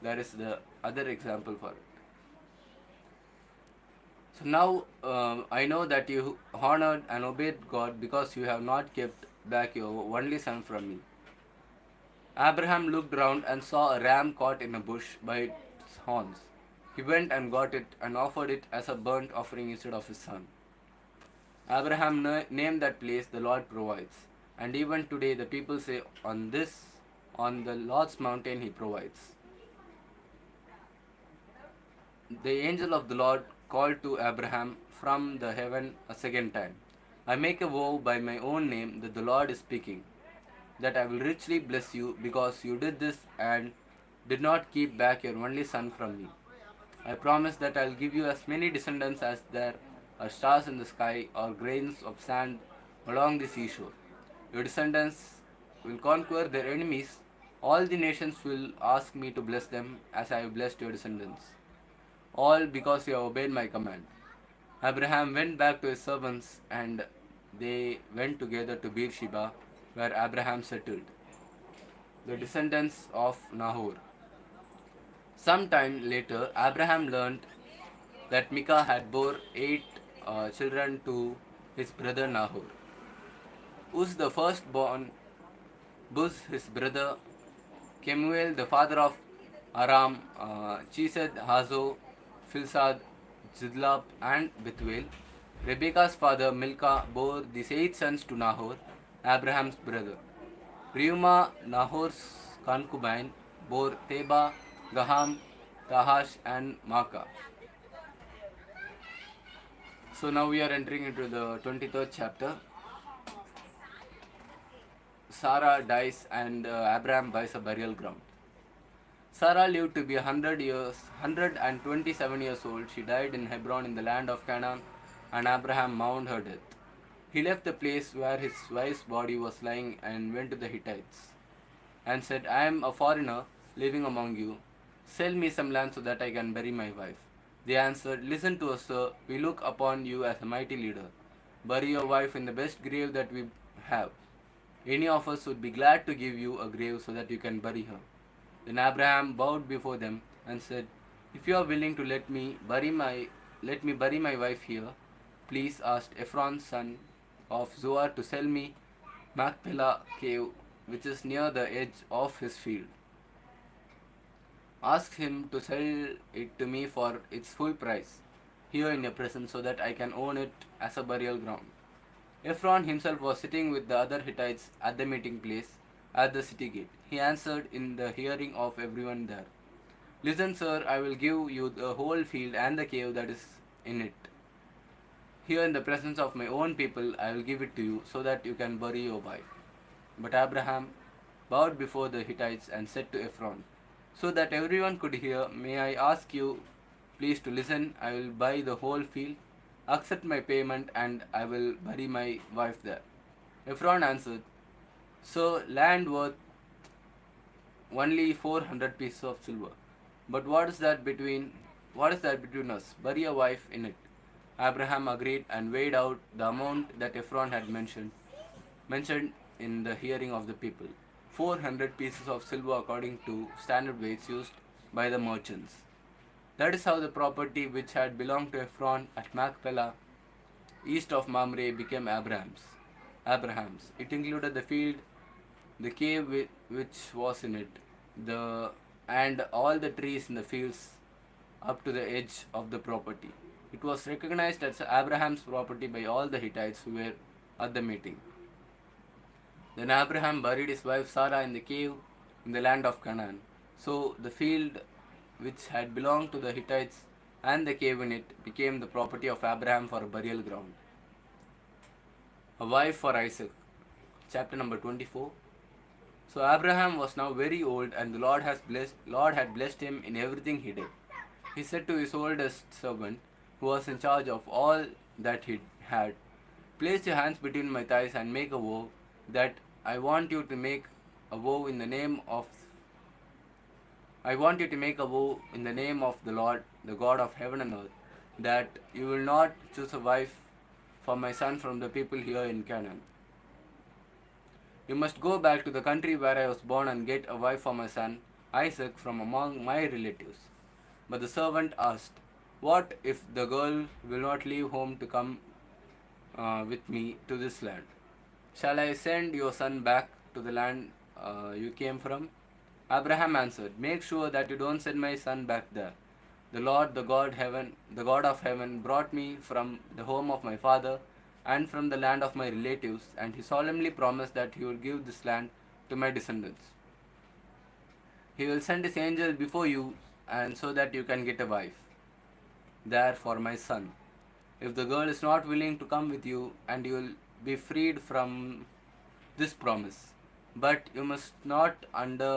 there is the other example for it. So now I know that you honored and obeyed God because you have not kept back your only son from me. Abraham looked round and saw a ram caught in a bush by its horns. He went and got it and offered it as a burnt offering instead of his son. Abraham named that place "The Lord Provides." And even today the people say, on the Lord's mountain he provides. The angel of the Lord called to Abraham from the heaven a second time. "I make a vow by my own name that the Lord is speaking, that I will richly bless you because you did this and did not keep back your only son from me. I promise that I will give you as many descendants as there are stars in the sky or grains of sand along the seashore. Your descendants will conquer their enemies. All the nations will ask me to bless them as I have blessed your descendants. All because you have obeyed my command." Abraham went back to his servants and they went together to Beersheba, where Abraham settled. The descendants of Nahor. Some time later, Abraham learned that Micah had bore 8 children to his brother Nahor. Uz the firstborn, Buz his brother, Kemuel the father of Aram, Chesed, Hazo, Philsad, Zidlab, and Bethuel. Rebekah's father Milcah bore these 8 sons to Nahor, Abraham's brother. Reumah, Nahor's concubine, bore Teba, Gaham, Tahash, and Maacah. So now we are entering into the 23rd chapter. Sarah dies and Abraham buys a burial ground. Sarah lived to be 127 years old. She died in Hebron in the land of Canaan, and Abraham mourned her death. He left the place where his wife's body was lying and went to the Hittites and said, "I am a foreigner living among you. Sell me some land so that I can bury my wife." They answered, "Listen to us, sir. We look upon you as a mighty leader. Bury your wife in the best grave that we have. Any of us would be glad to give you a grave so that you can bury her." Then Abraham bowed before them and said, "If you are willing to let me bury my wife here, please ask Ephron's son of Zoar to sell me Machpelah cave, which is near the edge of his field. Ask him to sell it to me for its full price here in your presence so that I can own it as a burial ground." Ephron himself was sitting with the other Hittites at the meeting place at the city gate. He answered in the hearing of everyone there, "Listen, sir, I will give you the whole field and the cave that is in it. Here, in the presence of my own people, I will give it to you so that you can bury your wife." But Abraham bowed before the Hittites and said to Ephron, so that everyone could hear, "May I ask you, please, to listen? I will buy the whole field, accept my payment, and I will bury my wife there." Ephron answered, "So, land worth only 400 pieces of silver. But what is that between us? Bury a wife in it." Abraham agreed and weighed out the amount that Ephron had mentioned in the hearing of the people, 400 pieces of silver according to standard weights used by the merchants. That is how the property which had belonged to Ephron at Machpelah, east of Mamre, became Abraham's. It included the field, the cave which was in it, and all the trees in the fields up to the edge of the property. It was recognized as Abraham's property by all the Hittites who were at the meeting. Then Abraham buried his wife Sarah in the cave in the land of Canaan. So the field which had belonged to the Hittites and the cave in it became the property of Abraham for a burial ground. A wife for Isaac. Chapter number 24. So Abraham was now very old, and the Lord had blessed him in everything he did. He said to his oldest servant, who was in charge of all that he had, "Place your hands between my thighs and make a vow that I want you to make a vow in the name of the Lord, the God of heaven and earth, that you will not choose a wife for my son from the people here in Canaan. You must go back to the country where I was born and get a wife for my son Isaac from among my relatives." But the servant asked, "What if the girl will not leave home to come with me to this land? Shall I send your son back to the land you came from?" Abraham answered, "Make sure that you don't send my son back there. The Lord, the God of heaven, brought me from the home of my father and from the land of my relatives, and he solemnly promised that he will give this land to my descendants. He will send his angel before you, and so that you can get a wife there for my son. If the girl is not willing to come with you, and you will be freed from this promise. But you must not under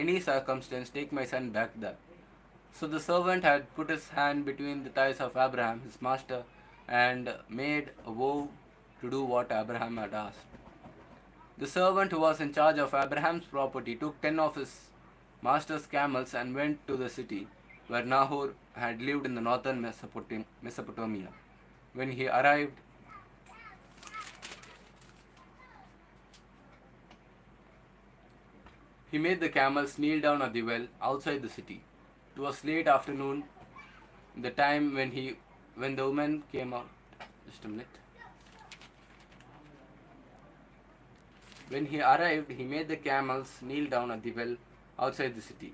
any circumstance take my son back there." So the servant had put his hand between the thighs of Abraham, his master, and made a vow to do what Abraham had asked. The servant who was in charge of Abraham's property took 10 of his master's camels and went to the city where Nahor had lived in the northern Mesopotamia. When he arrived, he made the camels kneel down at the well outside the city. It was late afternoon, the time when the woman came out. Just a minute. When he arrived, he made the camels kneel down at the well outside the city.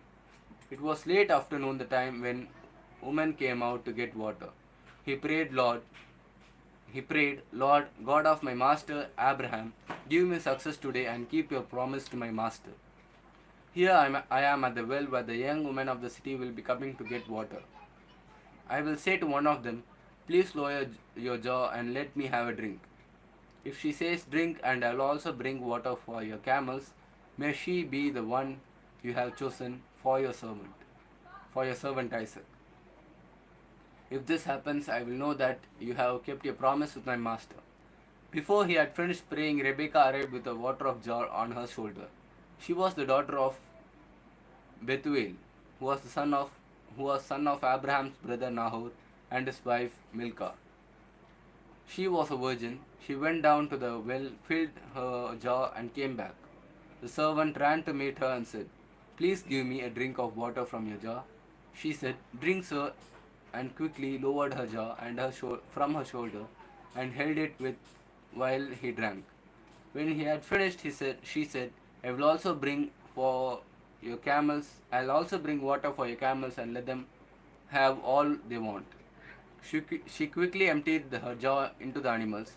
It was late afternoon, the time when woman came out to get water. He prayed, "Lord, God of my master Abraham, give me success today and keep your promise to my master. Here I am at the well where the young women of the city will be coming to get water. I will say to one of them, 'Please lower your jaw and let me have a drink.' If she says, 'Drink, and I will also bring water for your camels,' may she be the one you have chosen for your servant Isaac. If this happens, I will know that you have kept your promise with my master." Before he had finished praying, Rebekah arrived with a water of jar on her shoulder. She was the daughter of Bethuel, who was son of Abraham's brother Nahor and his wife Milcah. She was a virgin. She went down to the well, filled her jar, and came back. The servant ran to meet her and said, "Please give me a drink of water from your jar." She said, "Drink, sir," and quickly lowered her jar from her shoulder and held it while he drank. When he had finished, she said, I'll also bring water for your camels and let them have all they want." She quickly emptied her jar into the animals,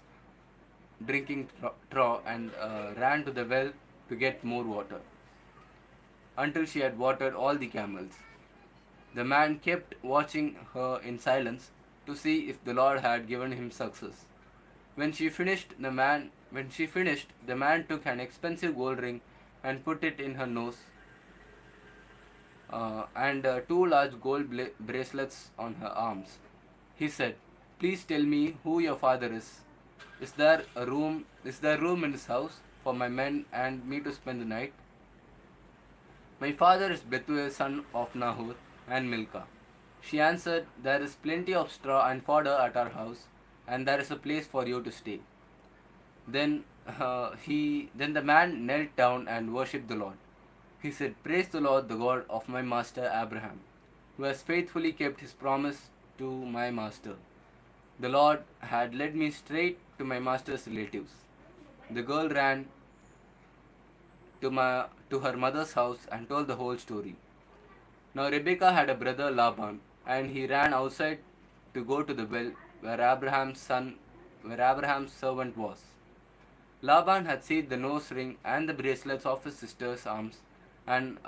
drinking trough and ran to the well to get more water until she had watered all the camels. The man kept watching her in silence to see if the Lord had given him success. When she finished, the man took an expensive gold ring and put it in her nose, and two large gold bracelets on her arms. He said, "Please tell me who your father is. Is there room in his house for my men and me to spend the night?" "My father is Bethuel, son of Nahor and Milcah." She answered, "There is plenty of straw and fodder at our house, and there is a place for you to stay." Then the man knelt down and worshipped the Lord. He said, "Praise the Lord, the God of my master Abraham, who has faithfully kept his promise to my master." The Lord had led me straight to my master's relatives. The girl ran to her mother's house and told the whole story. Now Rebekah had a brother Laban, and he ran outside to go to the well where Abraham's servant was. Laban had seen the nose ring and the bracelets of his sister's arms, and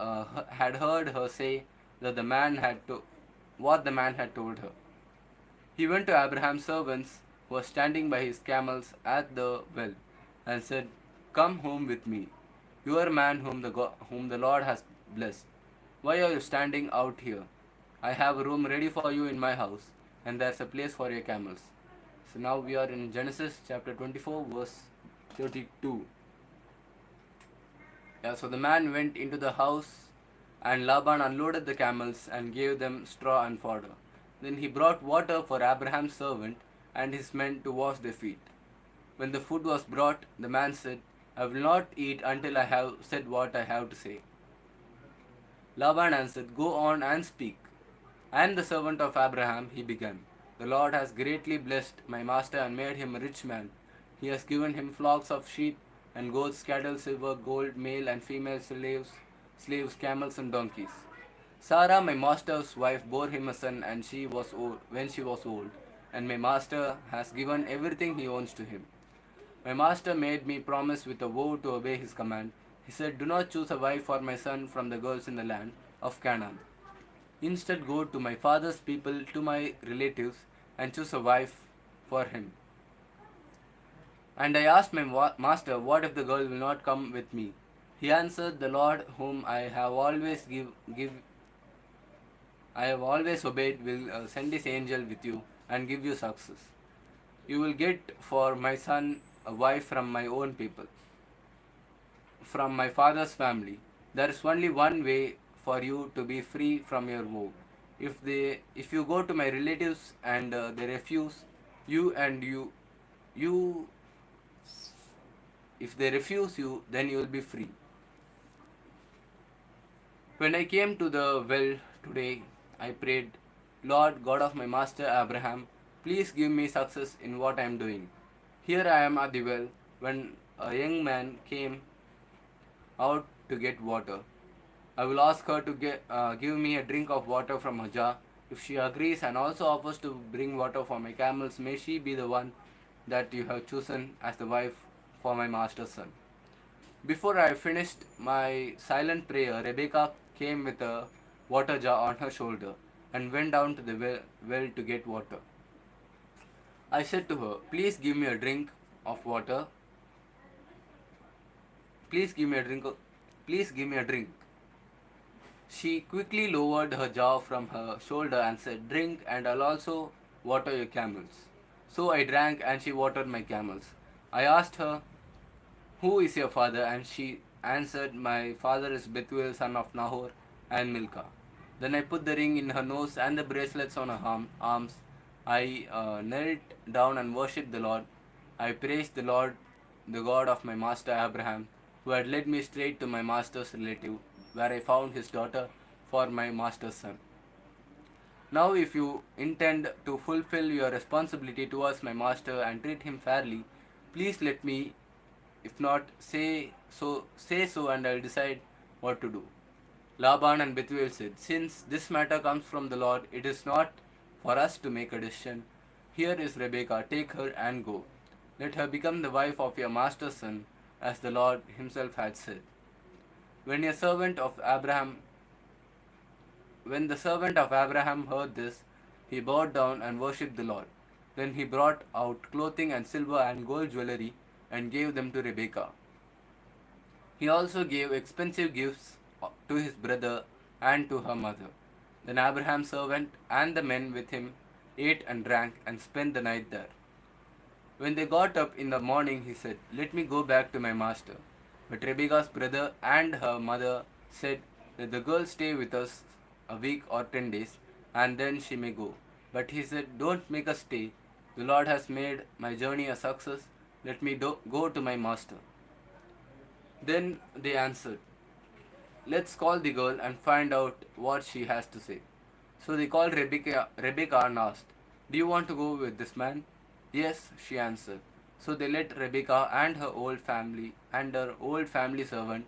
had heard her say that what the man had told her. He went to Abraham's servants, who were standing by his camels at the well, and said, "Come home with me. You are a man whom the Lord has blessed. Why are you standing out here? I have a room ready for you in my house, and there's a place for your camels." So now we are in Genesis chapter 24, verse 32. Yeah, so the man went into the house, and Laban unloaded the camels and gave them straw and fodder. Then he brought water for Abraham's servant and his men to wash their feet. When the food was brought, the man said, "I will not eat until I have said what I have to say." Laban answered, "Go on and speak." "I am the servant of Abraham," he began. "The Lord has greatly blessed my master and made him a rich man. He has given him flocks of sheep and goats, cattle, silver, gold, male and female slaves, camels and donkeys. Sarah, my master's wife, bore him a son and when she was old, and my master has given everything he owns to him. My master made me promise with a vow to obey his command. He said, 'Do not choose a wife for my son from the girls in the land of Canaan. Instead, go to my father's people, to my relatives, and choose a wife for him.' And I asked my master, 'What if the girl will not come with me?' He answered, 'The Lord, whom I have always obeyed, will send his angel with you and give you success. You will get for my son a wife from my own people, from my father's family. There is only one way for you to be free from your woe. If you go to my relatives and they refuse you, if they refuse you, then you will be free.' When I came to the well today, I prayed, 'Lord, God of my master Abraham, please give me success in what I am doing.' Here I am at the well when a young man came out to get water. I will ask her to give me a drink of water from her jar. If she agrees and also offers to bring water for my camels, may she be the one that you have chosen as the wife for my master's son." Before I finished my silent prayer, Rebekah came with a water jar on her shoulder and went down to the well to get water. I said to her, "Please give me a drink of water. Please give me a drink. Please give me a drink." She quickly lowered her jar from her shoulder and said, "Drink, and I'll also water your camels." So I drank, and she watered my camels. I asked her, "Who is your father?" And she answered, "My father is Bethuel, son of Nahor and Milcah." Then I put the ring in her nose and the bracelets on her arms. I knelt down and worshipped the Lord. I praised the Lord, the God of my master Abraham, who had led me straight to my master's relative, where I found his daughter for my master's son. Now, if you intend to fulfill your responsibility towards my master and treat him fairly, please let me. If not, say so, and I'll decide what to do." Laban and Bethuel said, "Since this matter comes from the Lord, it is not for us to make a decision. Here is Rebekah, take her and go." Let her become the wife of your master's son, as the Lord himself had said. When a servant of Abraham When the servant of Abraham heard this, he bowed down and worshipped the Lord. Then he brought out clothing and silver and gold jewelry and gave them to Rebekah. He also gave expensive gifts to his brother and to her mother. Then Abraham's servant and the men with him ate and drank and spent the night there. When they got up in the morning, he said, "Let me go back to my master." But Rebekah's brother and her mother said, "Let the girl stay with us a week or 10 days, and then she may go." But he said, "Don't make us stay. The Lord has made my journey a success. Let me go to my master." Then they answered, "Let's call the girl and find out what she has to say." So they called Rebekah and asked, "Do you want to go with this man?" "Yes," she answered. So they let Rebekah and her old family servant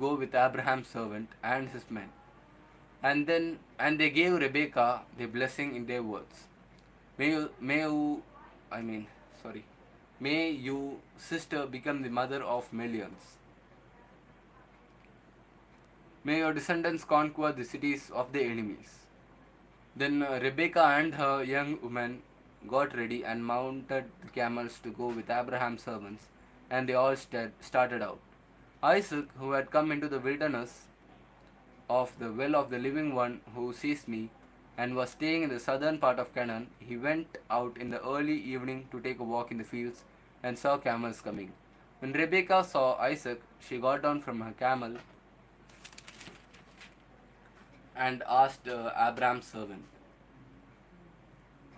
go with Abraham's servant and his men. And they gave Rebekah the blessing in their words. I mean, sorry, may you, sister, become the mother of millions. May your descendants conquer the cities of their enemies. Then Rebekah and her young women got ready and mounted the camels to go with Abraham's servants, and they all started out. Isaac, who had come into the wilderness of the well of the living one who sees me, and was staying in the southern part of Canaan, he went out in the early evening to take a walk in the fields and saw camels coming. When Rebekah saw Isaac, she got down from her camel and asked Abraham's servant,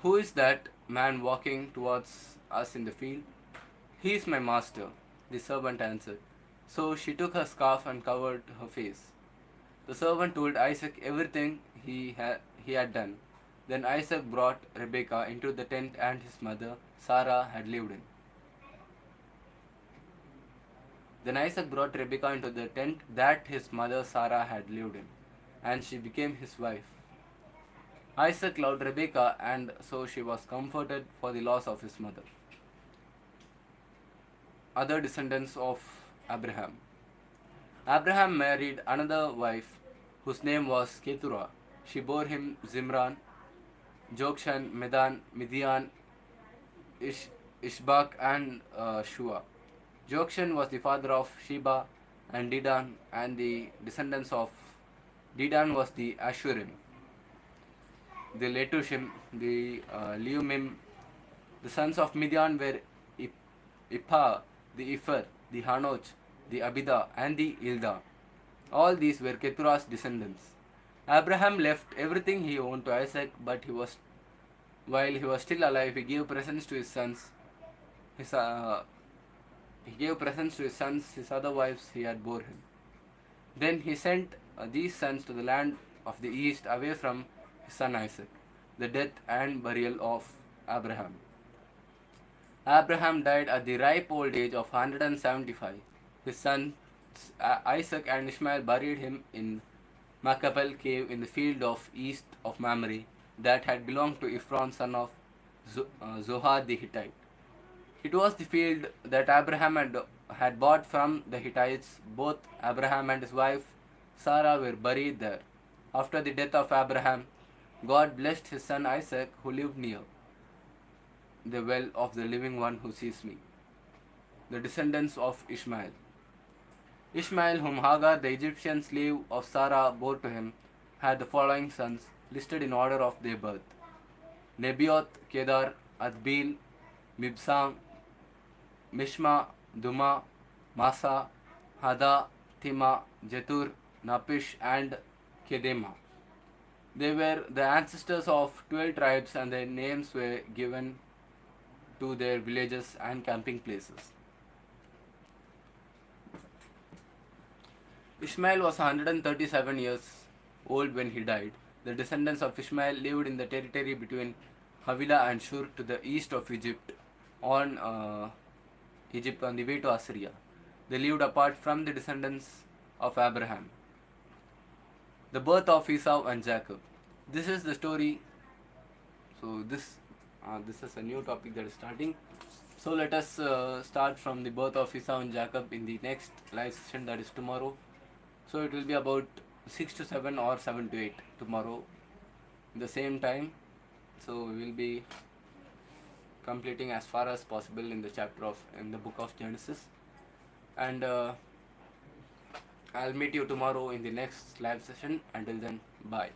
"Who is that man walking towards us in the field?" "He is my master," the servant answered. So she took her scarf and covered her face. The servant told Isaac everything he had done. Then Isaac brought Rebekah into the tent and his mother Sarah had lived in. Then Isaac brought Rebekah into the tent that his mother Sarah had lived in, and she became his wife. Isaac loved Rebekah, and so she was comforted for the loss of his mother. Other descendants of Abraham. Abraham married another wife whose name was Keturah. She bore him Zimran, Jokshan, Medan, Midian, Ishbak, and Shua. Jokshan was the father of Sheba and Dedan, and the descendants of Dedan was the Ashurim, the Letushim, the Leumim. The sons of Midian were Ippah, the Ipher, the Hanoch, the Abida, and the Ilda. All these were Keturah's descendants. Abraham left everything he owned to Isaac, but while he was still alive, he gave presents to his sons. His other wives he had bore him. Then he sent these sons to the land of the east, away from his son Isaac. The death and burial of Abraham. Abraham died at the ripe old age of 175. His sons Isaac and Ishmael buried him in Machpelah cave in the field of east of Mamre that had belonged to Ephron, son of Zohar the Hittite. It was the field that Abraham had bought from the Hittites. Both Abraham and his wife Sarah were buried there. After the death of Abraham, God blessed his son Isaac, who lived near the well of the living one who sees me. The descendants of Ishmael. Ishmael, whom Hagar, the Egyptian slave of Sarah, bore to him, had the following sons, listed in order of their birth: Nebaioth, Kedar, Adbeel, Mibsam, Mishma, Duma, Masa, Hada, Tima, Jetur, Napish, and Kedema. They were the ancestors of 12 tribes, and their names were given to their villages and camping places. Ishmael was 137 years old when he died. The descendants of Ishmael lived in the territory between Havilah and Shur to the east of Egypt on the way to Assyria. They lived apart from the descendants of Abraham. The birth of Esau and Jacob. This is the story. So this is a new topic that is starting. So let us start from the birth of Esau and Jacob in the next live session, that is tomorrow. So it will be about 6 to 7 or 7 to 8 tomorrow, the same time. So we will be completing as far as possible in the book of Genesis, and I'll meet you tomorrow in the next live session. Until then, bye.